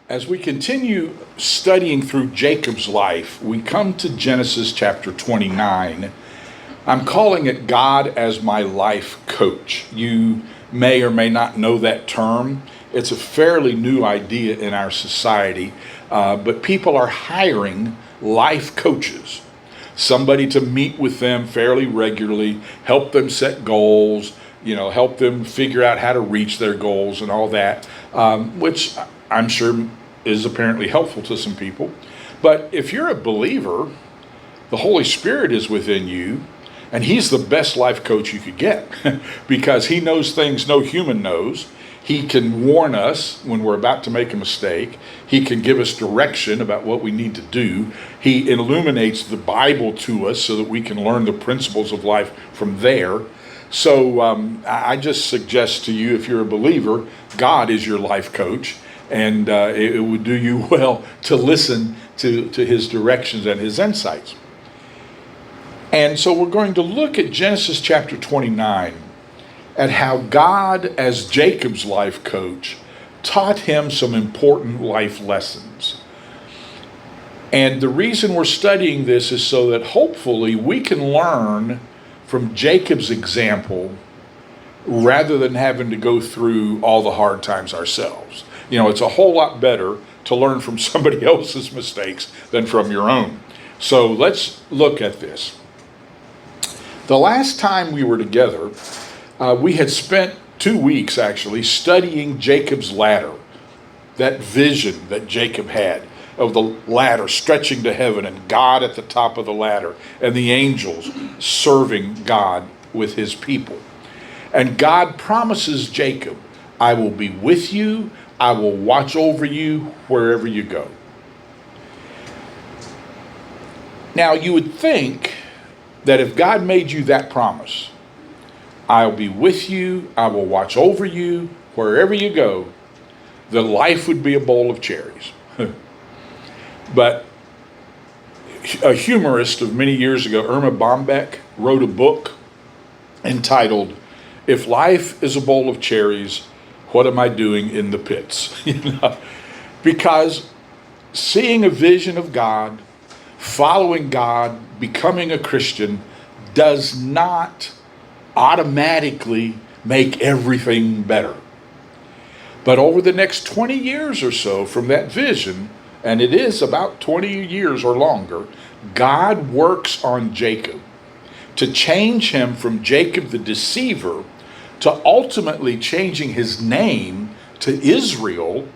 As we continue studying through Jacob's life, we come to Genesis chapter 29. I'm calling it God as my life coach. You may or may not know that term. It's a fairly new idea in our society, but people are hiring life coaches. Somebody to meet with them fairly regularly, help them set goals, help them figure out how to reach their goals and all that, which I'm sure is apparently helpful to some people. But if you're a believer, the Holy Spirit is within you, and He's the best life coach you could get because He knows things no human knows. He can warn us when we're about to make a mistake. He can give us direction about what we need to do. He illuminates the Bible to us so that we can learn the principles of life from there. So I just suggest to you, if you're a believer, God is your life coach. And it would do you well to listen to His directions and His insights. And so we're going to look at Genesis chapter 29 at how God, as Jacob's life coach, taught him some important life lessons. And the reason we're studying this is so that hopefully we can learn from Jacob's example rather than having to go through all the hard times ourselves. It's a whole lot better to learn from somebody else's mistakes than from your own. So let's look at this. The last time we were together, we had spent 2 weeks actually studying Jacob's ladder, that vision that Jacob had of the ladder stretching to heaven and God at the top of the ladder and the angels serving God with His people. And God promises Jacob, I will be with you. I will watch over you wherever you go. Now, you would think that if God made you that promise, I'll be with you, I will watch over you wherever you go, the life would be a bowl of cherries. But a humorist of many years ago, Erma Bombeck, wrote a book entitled, If Life is a Bowl of Cherries, What am I doing in the pits? Because seeing a vision of God, following God, becoming a Christian does not automatically make everything better. But over the next 20 years or so from that vision, and it is about 20 years or longer, God works on Jacob to change him from Jacob the deceiver to ultimately changing his name to Israel,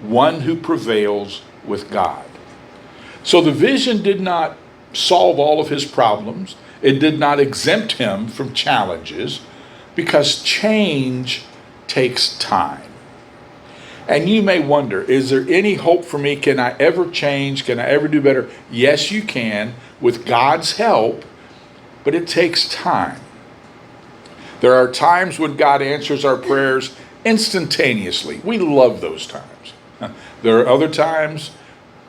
one who prevails with God. So the vision did not solve all of his problems. It did not exempt him from challenges because change takes time. And you may wonder, is there any hope for me? Can I ever change? Can I ever do better? Yes, you can with God's help, but it takes time. There are times when God answers our prayers instantaneously. We love those times. There are other times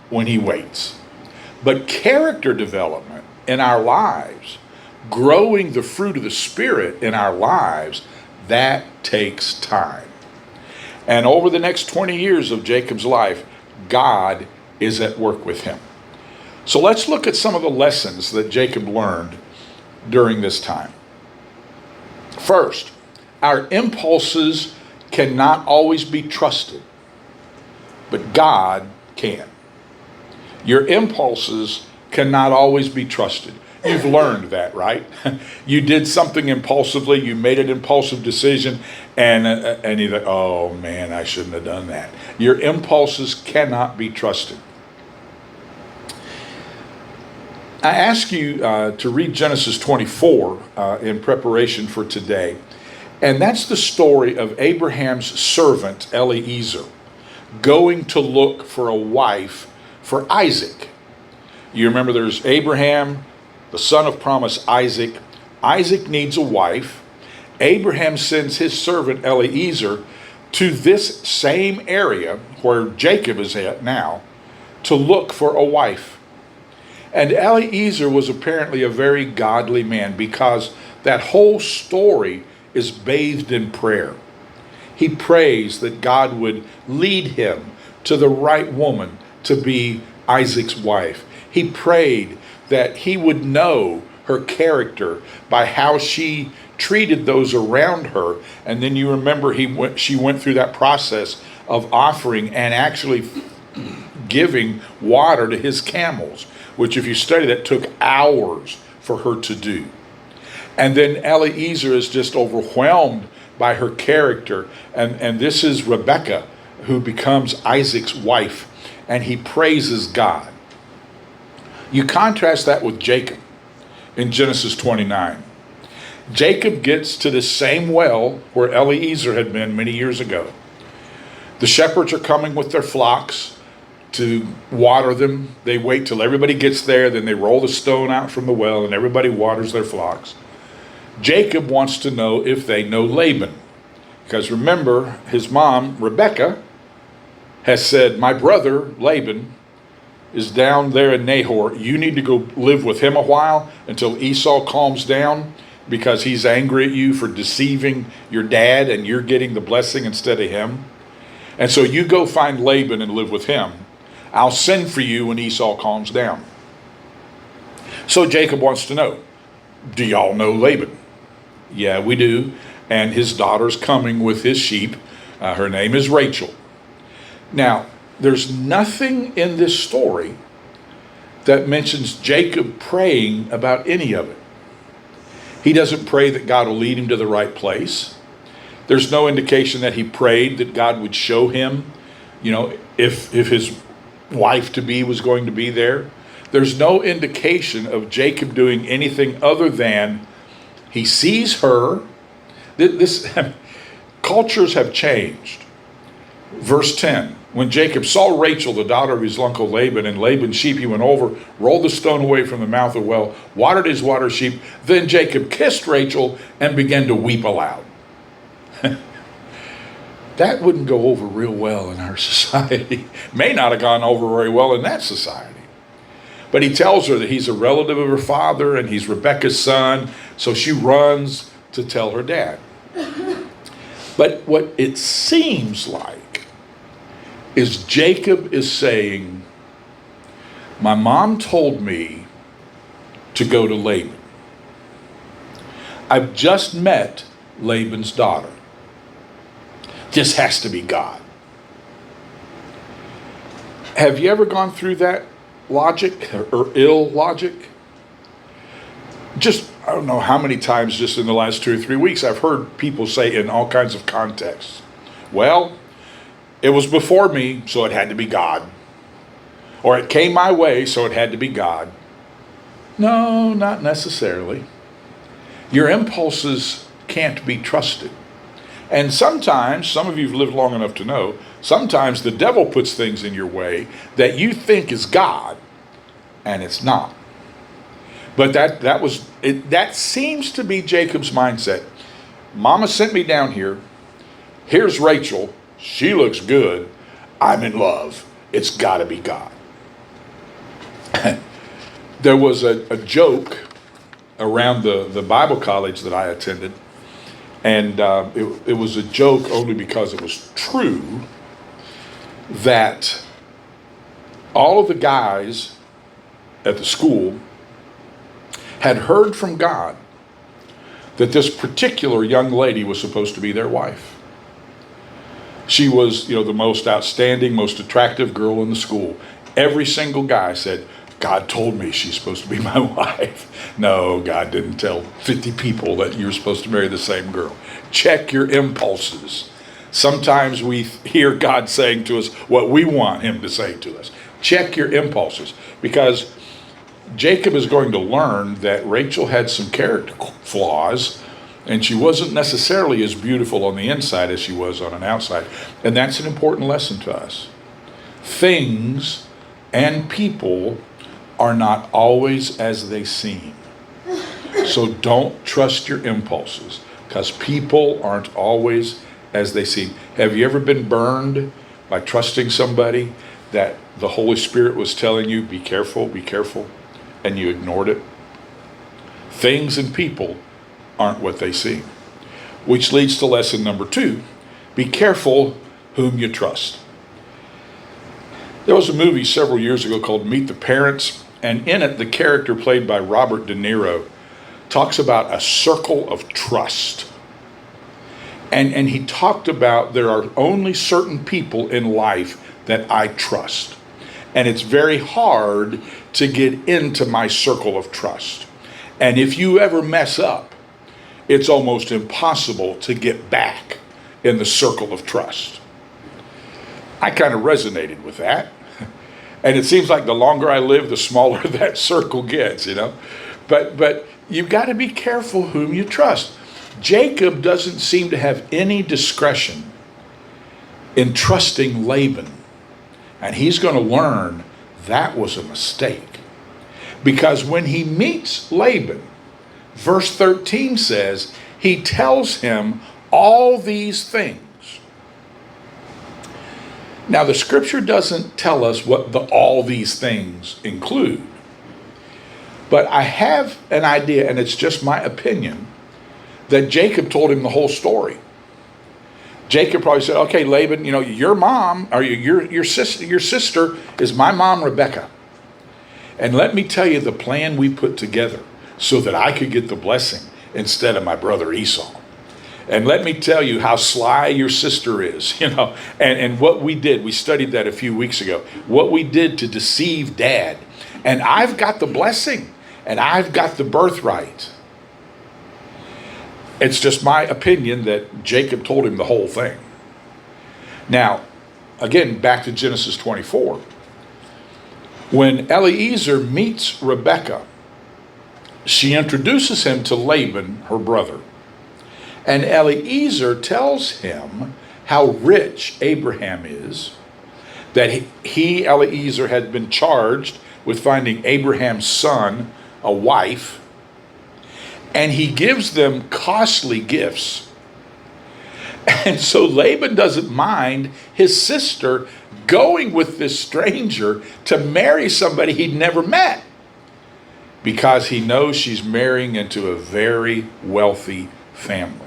when He waits. But character development in our lives, growing the fruit of the Spirit in our lives, that takes time. And over the next 20 years of Jacob's life, God is at work with him. So let's look at some of the lessons that Jacob learned during this time. First, our impulses cannot always be trusted, but God can. Your impulses cannot always be trusted. You've learned that, right? You did something impulsively, you made an impulsive decision, and you think, oh man, I shouldn't have done that. Your impulses cannot be trusted. I ask you to read Genesis 24 in preparation for today. And that's the story of Abraham's servant, Eliezer, going to look for a wife for Isaac. You remember there's Abraham, the son of promise, Isaac. Isaac needs a wife. Abraham sends his servant Eliezer to this same area where Jacob is at now to look for a wife. And Eliezer was apparently a very godly man because that whole story is bathed in prayer. He prays that God would lead him to the right woman to be Isaac's wife. He prayed that he would know her character by how she treated those around her. And then you remember she went through that process of offering and actually giving water to his camels, which if you study that took hours for her to do. And then Eliezer is just overwhelmed by her character. And this is Rebekah, who becomes Isaac's wife, and he praises God. You contrast that with Jacob in Genesis 29. Jacob gets to the same well where Eliezer had been many years ago. The shepherds are coming with their flocks to water them. They wait till everybody gets there, then they roll the stone out from the well and everybody waters their flocks. Jacob wants to know if they know Laban. Because remember, his mom, Rebekah, has said, my brother, Laban, is down there in Nahor. You need to go live with him a while until Esau calms down, because he's angry at you for deceiving your dad and you're getting the blessing instead of him. And so you go find Laban and live with him. I'll send for you when Esau calms down. So Jacob wants to know, do y'all know Laban? Yeah, we do. And his daughter's coming with his sheep. Her name is Rachel. Now, there's nothing in this story that mentions Jacob praying about any of it. He doesn't pray that God will lead him to the right place. There's no indication that he prayed that God would show him, if his wife-to-be was going to be there. There's no indication of Jacob doing anything other than he sees her. Cultures have changed. Verse 10, when Jacob saw Rachel, the daughter of his uncle Laban, and Laban's sheep, he went over, rolled the stone away from the mouth of the well, watered his water sheep. Then Jacob kissed Rachel and began to weep aloud. That wouldn't go over real well in our society. May not have gone over very well in that society. But he tells her that he's a relative of her father and he's Rebekah's son. So she runs to tell her dad. But what it seems like is Jacob is saying, my mom told me to go to Laban. I've just met Laban's daughter. This has to be God. Have you ever gone through that logic or ill logic? I don't know how many times just in the last 2 or 3 weeks I've heard people say in all kinds of contexts, well, it was before me, so it had to be God. Or it came my way, so it had to be God. No, not necessarily. Your impulses can't be trusted. And sometimes, some of you have lived long enough to know, sometimes the devil puts things in your way that you think is God, and it's not. But that seems to be Jacob's mindset. Mama sent me down here. Here's Rachel. She looks good. I'm in love. It's got to be God. There was a joke around the Bible college that I attended. And it was a joke only because it was true, that all of the guys at the school had heard from God that this particular young lady was supposed to be their wife. She was, the most outstanding, most attractive girl in the school. Every single guy said, God told me she's supposed to be my wife. No, God didn't tell 50 people that you're supposed to marry the same girl. Check your impulses. Sometimes we hear God saying to us what we want him to say to us. Check your impulses, because Jacob is going to learn that Rachel had some character flaws, and she wasn't necessarily as beautiful on the inside as she was on an outside. And that's an important lesson to us. Things and people are not always as they seem. So don't trust your impulses, because people aren't always as they seem. Have you ever been burned by trusting somebody that the Holy Spirit was telling you, be careful, and you ignored it? Things and people aren't what they seem. Which leads to lesson number 2. Be careful whom you trust. There was a movie several years ago called Meet the Parents, and in it, the character played by Robert De Niro talks about a circle of trust. And he talked about there are only certain people in life that I trust. And it's very hard to get into my circle of trust. And if you ever mess up, it's almost impossible to get back in the circle of trust. I kind of resonated with that. And it seems like the longer I live, the smaller that circle gets, you know. But you've got to be careful whom you trust. Jacob doesn't seem to have any discretion in trusting Laban. And he's going to learn that was a mistake. Because when he meets Laban, verse 13 says, he tells him all these things. Now, the scripture doesn't tell us what all these things include. But I have an idea, and it's just my opinion, that Jacob told him the whole story. Jacob probably said, okay, Laban, your mom, or your sister is my mom, Rebecca. And let me tell you the plan we put together so that I could get the blessing instead of my brother Esau. And let me tell you how sly your sister is, and what we did. We studied that a few weeks ago. What we did to deceive Dad. And I've got the blessing, and I've got the birthright. It's just my opinion that Jacob told him the whole thing. Now, again, back to Genesis 24. When Eliezer meets Rebekah, she introduces him to Laban, her brother. And Eliezer tells him how rich Abraham is, that he, Eliezer, had been charged with finding Abraham's son a wife, and he gives them costly gifts. And so Laban doesn't mind his sister going with this stranger to marry somebody he'd never met, because he knows she's marrying into a very wealthy family.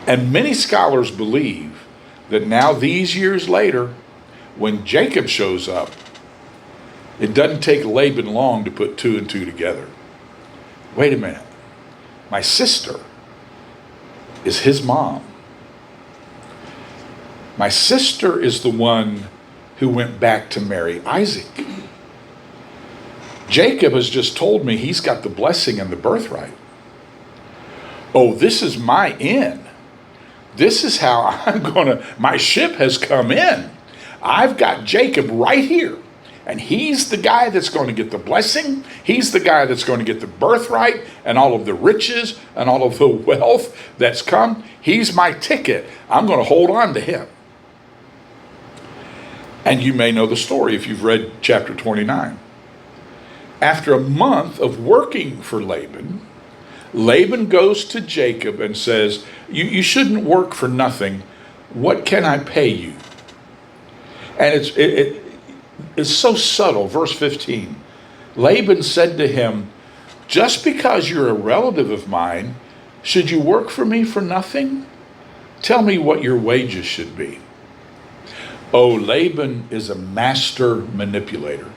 And many scholars believe that now, these years later, when Jacob shows up, it doesn't take Laban long to put two and two together. Wait a minute. My sister is his mom. My sister is the one who went back to marry Isaac. Jacob has just told me he's got the blessing and the birthright. Oh, this is my in. This is how my ship has come in. I've got Jacob right here. And he's the guy that's going to get the blessing. He's the guy that's going to get the birthright and all of the riches and all of the wealth that's come. He's my ticket. I'm going to hold on to him. And you may know the story if you've read chapter 29. After a month of working for Laban, Laban goes to Jacob and says, you shouldn't work for nothing. What can I pay you? And it's so subtle. Verse 15. Laban said to him, just because you're a relative of mine, should you work for me for nothing? Tell me what your wages should be. Oh, Laban is a master manipulator.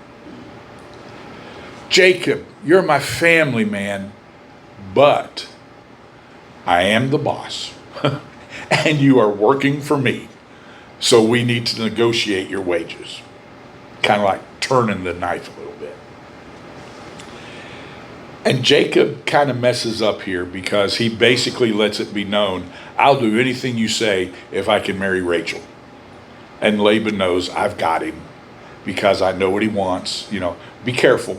Jacob, you're my family man, but I am the boss, and you are working for me, so we need to negotiate your wages. Kind of like turning the knife a little bit. And Jacob kind of messes up here because he basically lets it be known, I'll do anything you say if I can marry Rachel. And Laban knows I've got him because I know what he wants. Be careful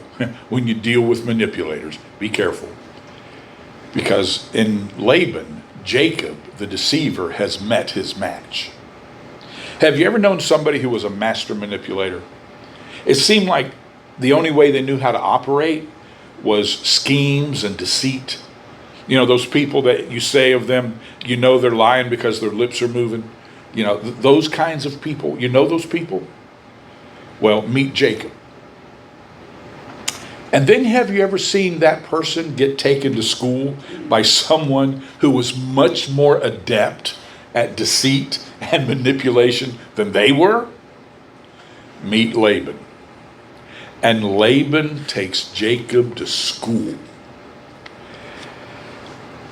when you deal with manipulators. Be careful. Because in Laban, Jacob, the deceiver, has met his match. Have you ever known somebody who was a master manipulator? It seemed like the only way they knew how to operate was schemes and deceit. Those people that you say of them, they're lying because their lips are moving. Those kinds of people. Those people? Well, meet Jacob. And then have you ever seen that person get taken to school by someone who was much more adept at deceit and manipulation than they were? meet Laban. And Laban takes Jacob to school.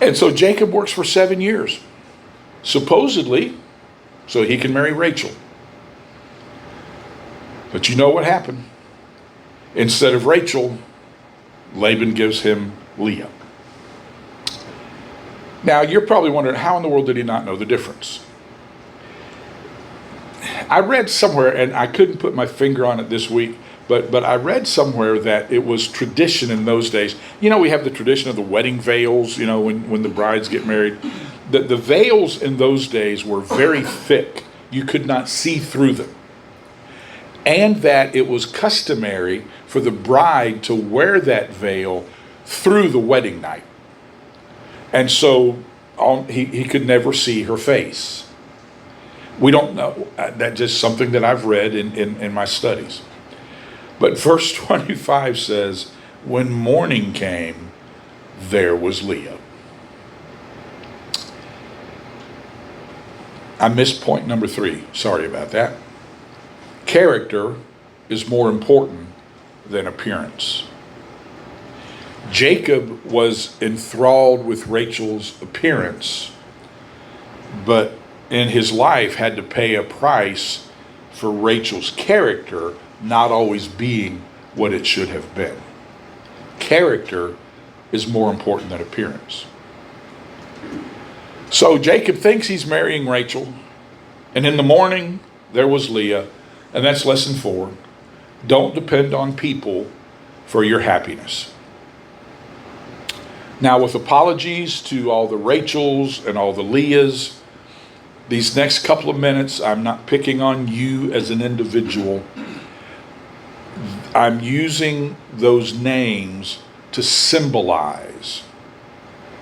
And so Jacob works for 7 years, supposedly, so he can marry Rachel. But you know what happened? Instead of Rachel, Laban gives him Leah. Now, you're probably wondering, how in the world did he not know the difference? I read somewhere, and I couldn't put my finger on it this week, but I read somewhere that it was tradition in those days. You know, we have the tradition of the wedding veils, you know, when the brides get married. The veils in those days were very thick. You could not see through them. And that it was customary for the bride to wear that veil through the wedding night. And so he could never see her face. We don't know. That's just something that I've read in my studies. But verse 25 says, when morning came, there was Leah. I missed point number 3. Sorry about that. Character is more important than appearance. Jacob was enthralled with Rachel's appearance, but in his life had to pay a price for Rachel's character not always being what it should have been. Character is more important than appearance. So Jacob thinks he's marrying Rachel, and in the morning there was Leah, and that's lesson 4. Don't depend on people for your happiness. Now, with apologies to all the Rachels and all the Leahs, these next couple of minutes, I'm not picking on you as an individual. I'm using those names to symbolize.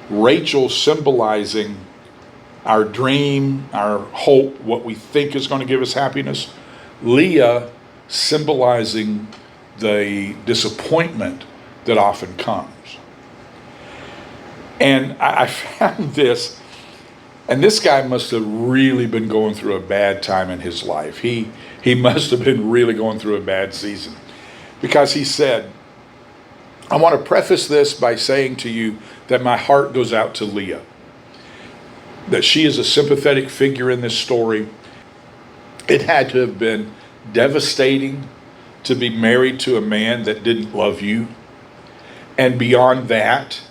Rachel symbolizing our dream, our hope, what we think is going to give us happiness. Leah symbolizing the disappointment that often comes. And I found this, and this guy must have really been going through a bad time in his life. He must have been really going through a bad season. Because he said, I want to preface this by saying to you that my heart goes out to Leah. That she is a sympathetic figure in this story. It had to have been devastating to be married to a man that didn't love you. And beyond that,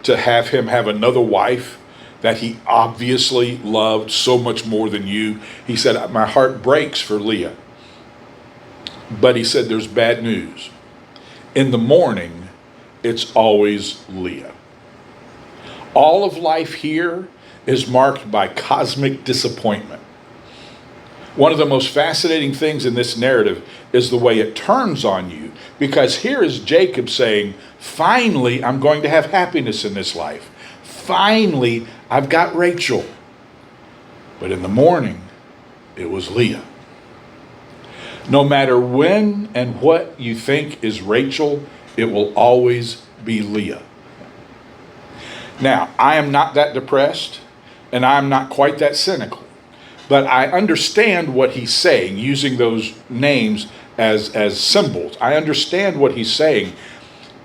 to have him have another wife that he obviously loved so much more than you. He said, my heart breaks for Leah. But he said, there's bad news. In the morning, it's always Leah. All of life here is marked by cosmic disappointment. One of the most fascinating things in this narrative is the way it turns on you, because here is Jacob saying, finally, I'm going to have happiness in this life. Finally, I've got Rachel. But in the morning, it was Leah. No matter when and what you think is Rachel, it will always be Leah. Now, I am not that depressed, and I'm not quite that cynical. But I understand what he's saying, using those names as symbols. I understand what he's saying,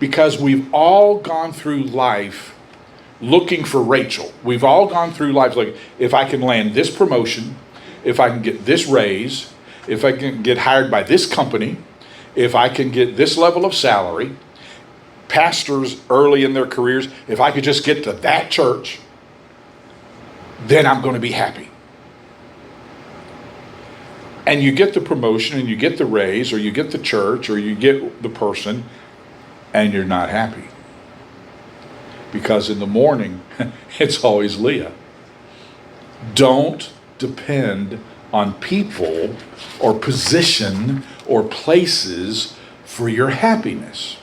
because we've all gone through life looking for Rachel. We've all gone through life like, if I can land this promotion, if I can get this raise, if I can get hired by this company, if I can get this level of salary. Pastors early in their careers, if I could just get to that church, then I'm going to be happy. And you get the promotion, and you get the raise, or you get the church, or you get the person, and you're not happy. Because in the morning, it's always Leah. Don't depend on people or position or places for your happiness.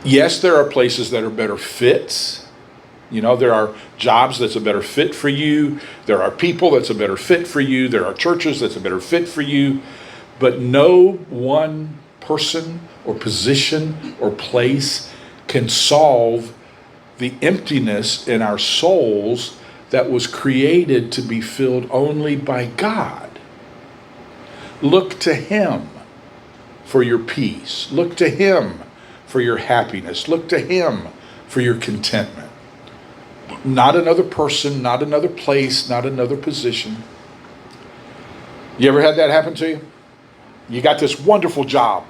Yes, there are places that are better fits. You know, there are jobs that's a better fit for you. There are people that's a better fit for you. There are churches that's a better fit for you. But no one person or position or place can solve the emptiness in our souls that was created to be filled only by God. Look to him for your peace. Look to him for your happiness. Look to him for your contentment. Not another person, not another place, not another position. You ever had that happen to you? You got this wonderful job.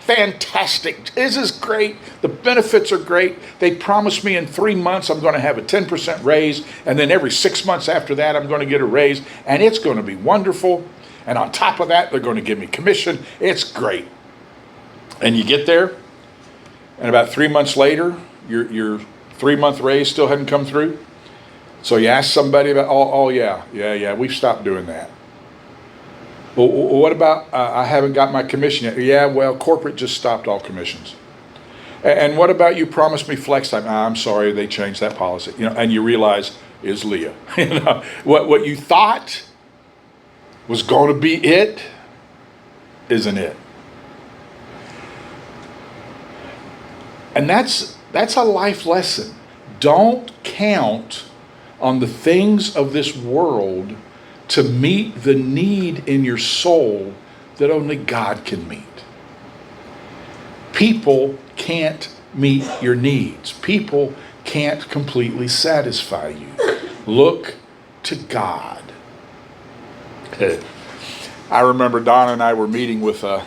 Fantastic. This is great. The benefits are great. They promised me in 3 months I'm going to have a 10% raise. And then every 6 months after that, I'm going to get a raise. And it's going to be wonderful. And on top of that, they're going to give me commission. It's great. And you get there, and about 3 months later, your 3-month raise still hadn't come through. So you ask somebody about, yeah, we've stopped doing that. Well, what about, I haven't got my commission yet. Yeah, well, corporate just stopped all commissions. And what about you promised me flex time? I'm sorry, they changed that policy. And you realize, is Leah. What you thought was going to be it, isn't it? And that's a life lesson. Don't count on the things of this world to meet the need in your soul that only God can meet. People can't meet your needs. People can't completely satisfy you. Look to God. I remember Donna and I were meeting with a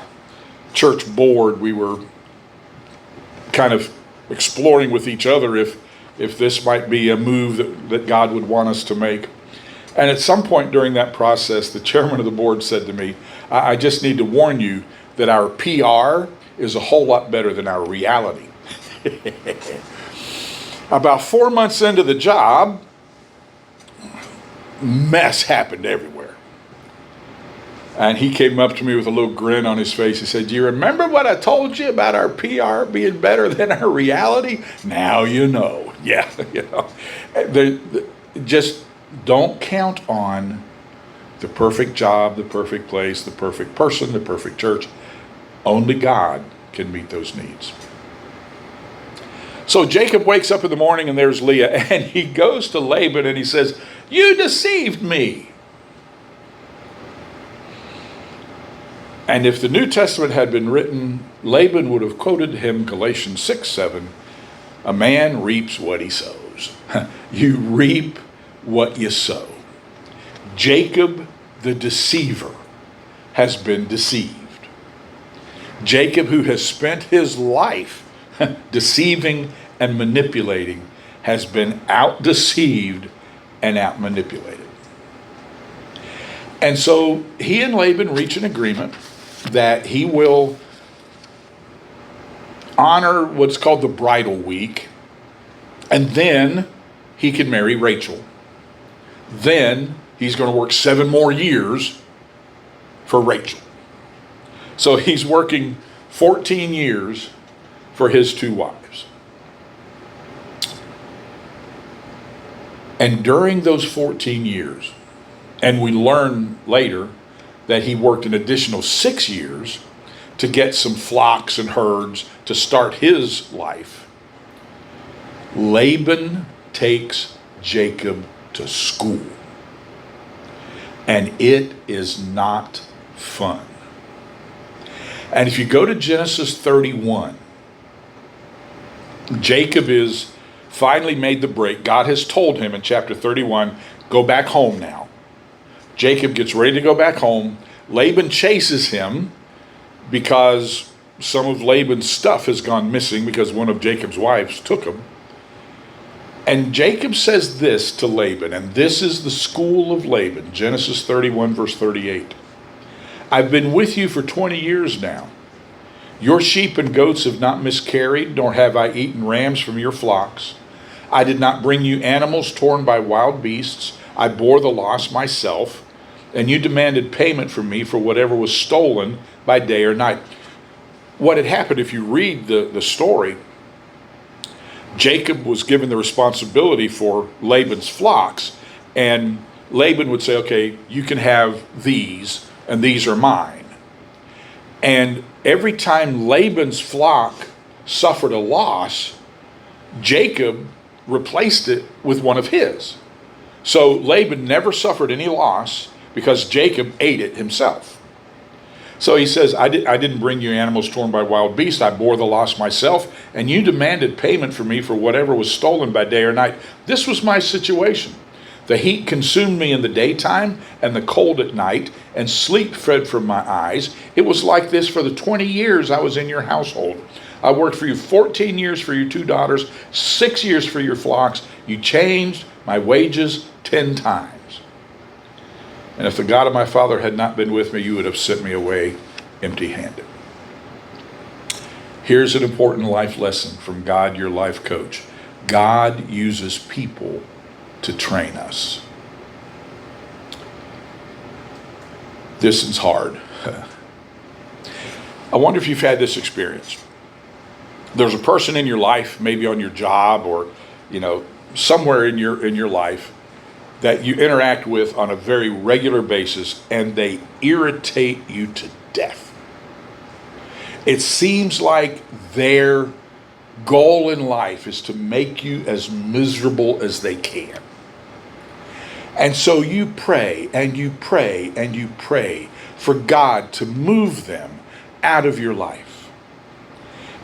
church board. We were kind of exploring with each other if this might be a move that God would want us to make. And at some point during that process, the chairman of the board said to me, I just need to warn you that our PR is a whole lot better than our reality. About 4 months into the job, mess happened everywhere. And he came up to me with a little grin on his face. He said, do you remember what I told you about our PR being better than our reality? Now you know. Yeah, just don't count on the perfect job, the perfect place, the perfect person, the perfect church. Only God can meet those needs. So Jacob wakes up in the morning and there's Leah, and he goes to Laban and he says, you deceived me. And if the New Testament had been written, Laban would have quoted him Galatians 6:7, a man reaps what he sows. You reap what you sow. Jacob the deceiver has been deceived. Jacob, who has spent his life deceiving and manipulating, has been out-deceived and out-manipulated. And so he and Laban reach an agreement that he will honor what's called the bridal week, and then he can marry Rachel. Then he's going to work 7 more years for Rachel. So he's working 14 years for his 2 wives. And during those 14 years, and we learn later that he worked an additional 6 years to get some flocks and herds to start his life, Laban takes Jacob to school. And it is not fun. And if you go to Genesis 31, Jacob is finally made the break. God has told him in chapter 31, go back home now. Jacob gets ready to go back home. Laban chases him because some of Laban's stuff has gone missing because one of Jacob's wives took him. And Jacob says this to Laban, and this is the school of Laban, Genesis 31, verse 38. I've been with you for 20 years now. Your sheep and goats have not miscarried, nor have I eaten rams from your flocks. I did not bring you animals torn by wild beasts. I bore the loss myself, and you demanded payment from me for whatever was stolen by day or night. What had happened, if you read the story, Jacob was given the responsibility for Laban's flocks, and Laban would say, okay, you can have these, and these are mine. And every time Laban's flock suffered a loss, Jacob replaced it with one of his. So Laban never suffered any loss because Jacob ate it himself. So he says, I didn't bring you animals torn by wild beasts. I bore the loss myself, and you demanded payment from me for whatever was stolen by day or night. This was my situation. The heat consumed me in the daytime and the cold at night, and sleep fled from my eyes. It was like this for the 20 years I was in your household. I worked for you 14 years for your 2 daughters, 6 years for your flocks. You changed my wages 10 times. And if the God of my father had not been with me, you would have sent me away empty-handed. Here's an important life lesson from God, your life coach. God uses people to train us. This is hard. I wonder if you've had this experience. There's a person in your life, maybe on your job or, somewhere in your life, that you interact with on a very regular basis, and they irritate you to death. It seems like their goal in life is to make you as miserable as they can. And so you pray and you pray and you pray for God to move them out of your life.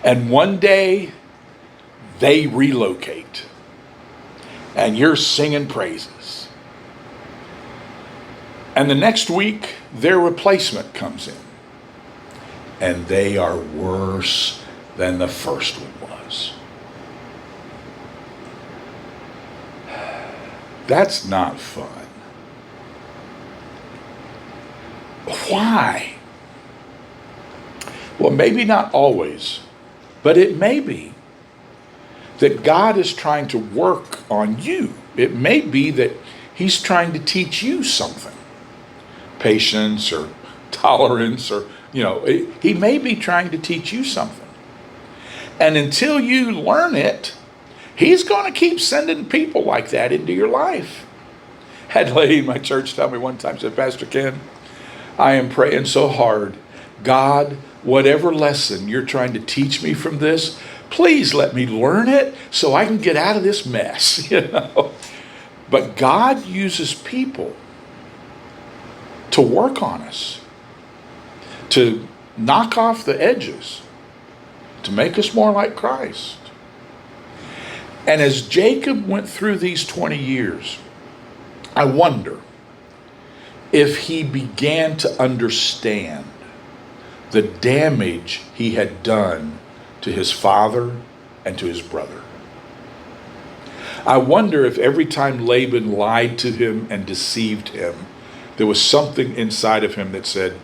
And one day they relocate and you're singing praises. And the next week, their replacement comes in. And they are worse than the first one was. That's not fun. Why? Well, maybe not always, but it may be that God is trying to work on you. It may be that He's trying to teach you something. Patience or tolerance or, He may be trying to teach you something. And until you learn it, He's going to keep sending people like that into your life. I had a lady in my church tell me one time, said, Pastor Ken, I am praying so hard. God, whatever lesson you're trying to teach me from this, please let me learn it so I can get out of this mess, But God uses people to work on us, to knock off the edges, to make us more like Christ. And as Jacob went through these 20 years, I wonder if he began to understand the damage he had done to his father and to his brother. I wonder if every time Laban lied to him and deceived him, there was something inside of him that said,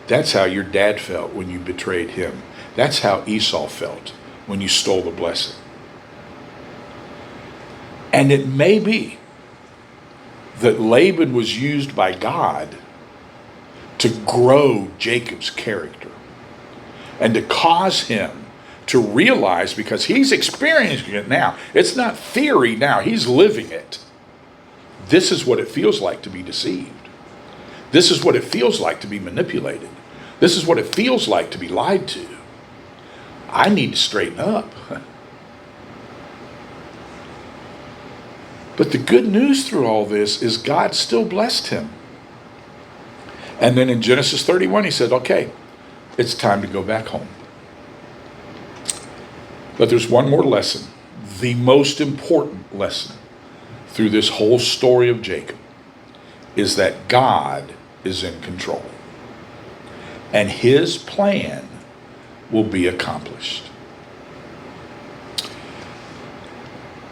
that's how your dad felt when you betrayed him. That's how Esau felt when you stole the blessing. And it may be that Laban was used by God to grow Jacob's character and to cause him to realize, because he's experiencing it now. It's not theory now, he's living it. This is what it feels like to be deceived. This is what it feels like to be manipulated. This is what it feels like to be lied to. I need to straighten up. But the good news through all this is God still blessed him. And then in Genesis 31, he said, okay, it's time to go back home. But there's one more lesson, the most important lesson through this whole story of Jacob, is that God is in control. And his plan will be accomplished.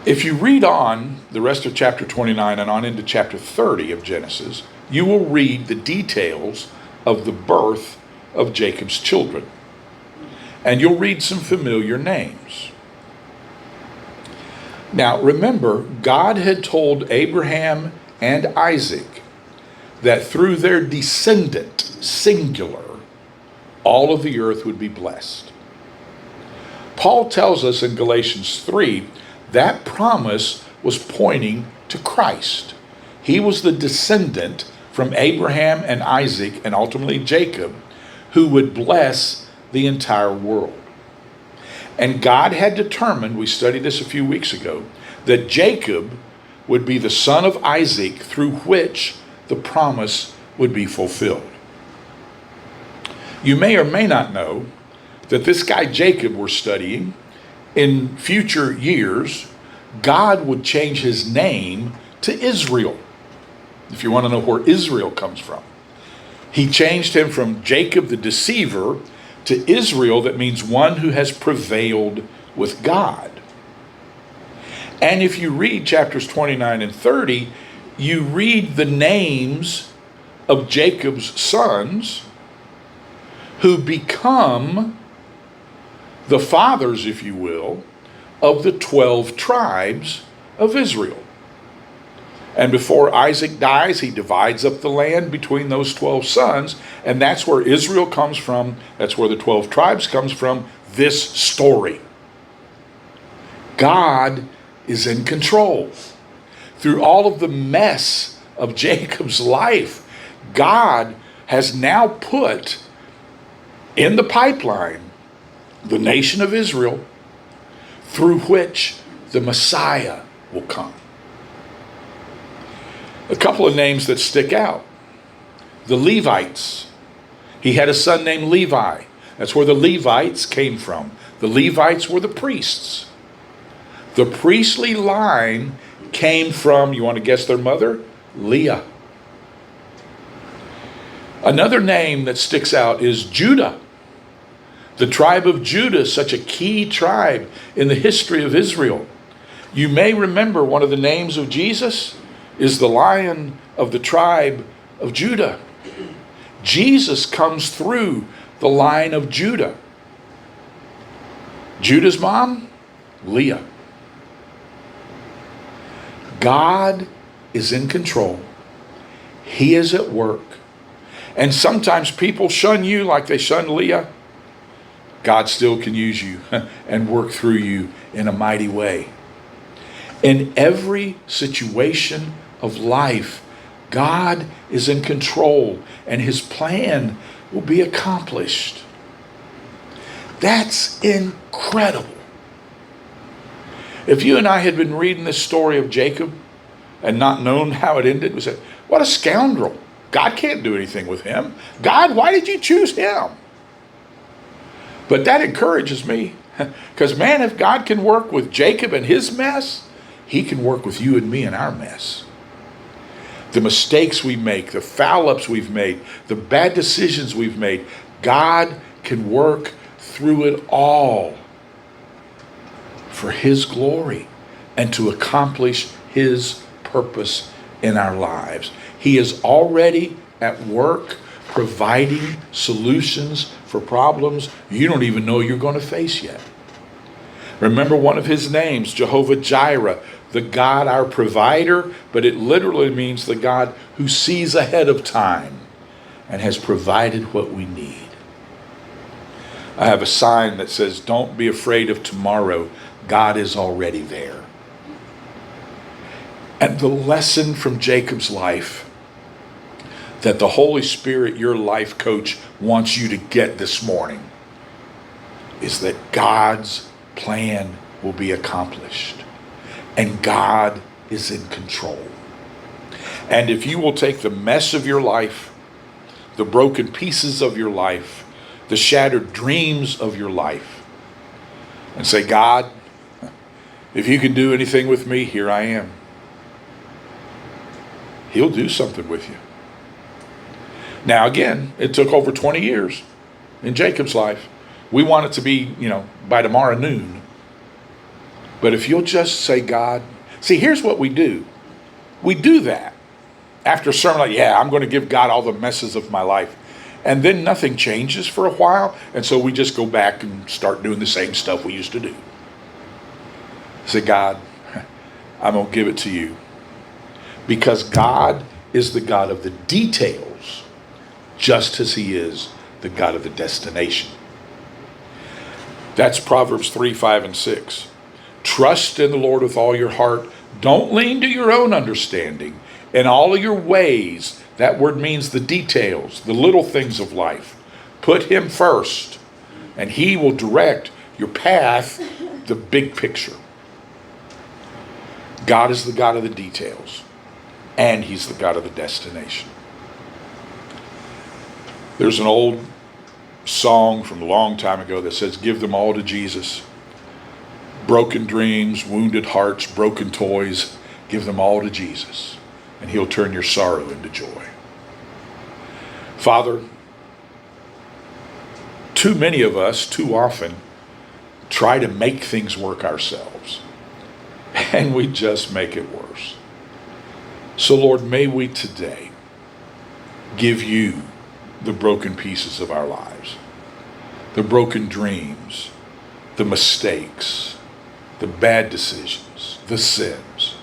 If you read on the rest of chapter 29 and on into chapter 30 of Genesis, you will read the details of the birth of Jacob's children. And you'll read some familiar names. Now, remember, God had told Abraham and Isaac that through their descendant, singular, all of the earth would be blessed. Paul tells us in Galatians 3 that promise was pointing to Christ. He was the descendant from Abraham and Isaac and ultimately Jacob who would bless the entire world. And God had determined, we studied this a few weeks ago, that Jacob would be the son of Isaac through which the promise would be fulfilled. You may or may not know that this guy Jacob we're studying, in future years, God would change his name to Israel. If you want to know where Israel comes from. He changed him from Jacob the deceiver to Israel, that means one who has prevailed with God. And if you read chapters 29 and 30, you read the names of Jacob's sons who become the fathers, if you will, of the 12 tribes of Israel. And before Isaac dies, he divides up the land between those 12 sons, and that's where Israel comes from. That's where the 12 tribes comes from, this story. God is in control. Through all of the mess of Jacob's life, God has now put in the pipeline the nation of Israel, through which the Messiah will come. A couple of names that stick out. The Levites. He had a son named Levi. That's where the Levites came from. The Levites were the priests. The priestly line came from, you want to guess their mother? Leah. Another name that sticks out is Judah. The tribe of Judah is such a key tribe in the history of Israel. You may remember one of the names of Jesus is the Lion of the tribe of Judah. Jesus comes through the line of Judah. Judah's mom? Leah. God is in control. He is at work. And sometimes people shun you like they shunned Leah. God still can use you and work through you in a mighty way. In every situation of life, God is in control and his plan will be accomplished. That's incredible. If you and I had been reading this story of Jacob and not known how it ended, we said, what a scoundrel. God can't do anything with him. God, why did you choose him? But that encourages me, because man, if God can work with Jacob and his mess, he can work with you and me in our mess. The mistakes we make, the foul-ups we've made, the bad decisions we've made, God can work through it all for his glory and to accomplish his purpose in our lives. He is already at work providing solutions for problems you don't even know you're going to face yet. Remember one of his names, Jehovah Jireh, the God our provider, but it literally means the God who sees ahead of time and has provided what we need. I have a sign that says, don't be afraid of tomorrow. God is already there. And the lesson from Jacob's life that the Holy Spirit, your life coach, wants you to get this morning is that God's plan will be accomplished. And God is in control. And if you will take the mess of your life, the broken pieces of your life, the shattered dreams of your life, and say, God, if you can do anything with me, here I am. He'll do something with you. Now again, it took over 20 years in Jacob's life. We want it to be, by tomorrow noon. But if you'll just say, God, see, here's what we do. We do that after a sermon like, I'm going to give God all the messes of my life. And then nothing changes for a while. And so we just go back and start doing the same stuff we used to do. Say, God, I'm going to give it to you. Because God is the God of the details, just as he is the God of the destination. That's Proverbs 3, 5, and 6. Trust in the Lord with all your heart. Don't lean to your own understanding. In all of your ways, that word means the details, the little things of life. Put him first, and he will direct your path, the big picture. God is the God of the details, and he's the God of the destination. There's an old song from a long time ago that says, give them all to Jesus. Broken dreams, wounded hearts, broken toys, give them all to Jesus, and he'll turn your sorrow into joy. Father, too many of us, too often, try to make things work ourselves, and we just make it worse. So Lord, may we today give you the broken pieces of our lives, the broken dreams, the mistakes, the bad decisions, the sins.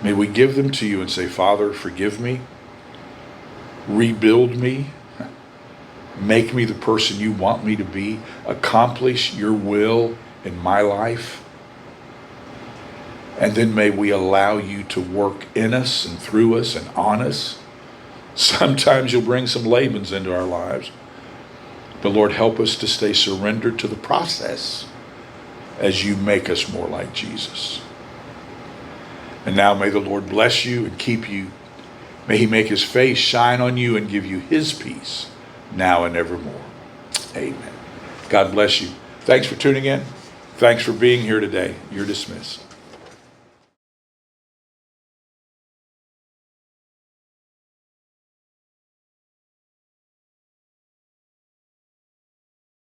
May we give them to you and say, Father, forgive me, rebuild me, make me the person you want me to be, accomplish your will in my life. And then may we allow you to work in us and through us and on us. Sometimes you'll bring some Labans into our lives. But Lord, help us to stay surrendered to the process as you make us more like Jesus. And now may the Lord bless you and keep you. May he make his face shine on you and give you his peace now and evermore. Amen. God bless you. Thanks for tuning in. Thanks for being here today. You're dismissed.